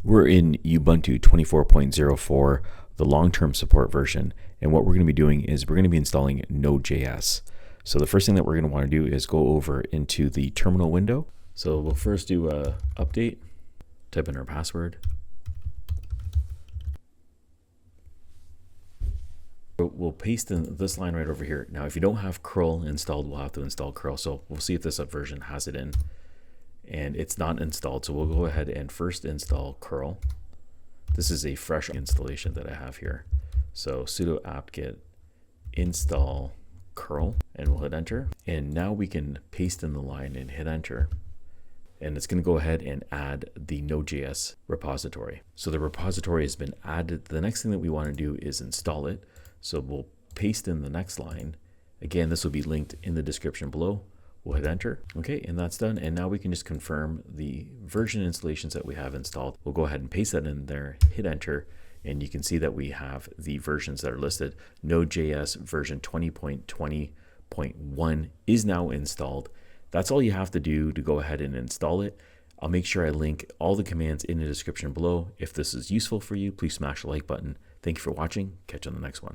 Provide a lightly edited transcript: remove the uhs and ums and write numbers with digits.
We're in Ubuntu 24.04, the long-term support version, and what we're going to be doing is we're going to be installing Node.js. So the first thing that we're going to want to do is go over into the terminal window. So we'll first do a update, type in our password. We'll paste in this line right over here. Now, if you don't have curl installed, we'll have to install curl. So we'll see if this version has it in, and it's not installed. So we'll go ahead and first install curl. This is a fresh installation that I have here. So sudo apt-get install curl, and we'll hit enter. And now we can paste in the line and hit enter. And it's going to go ahead and add the Node.js repository. So the repository has been added. The next thing that we want to do is install it. So we'll paste in the next line. Again, this will be linked in the description below. We'll hit enter. Okay, and that's done. And now we can just confirm the version installations that we have installed. We'll go ahead and paste that in there, hit enter, and you can see that we have the versions that are listed. Node.js version 20.20.1 is now installed. That's all you have to do to go ahead and install it. I'll make sure I link all the commands in the description below. If this is useful for you, please smash the like button. Thank you for watching. Catch you on the next one.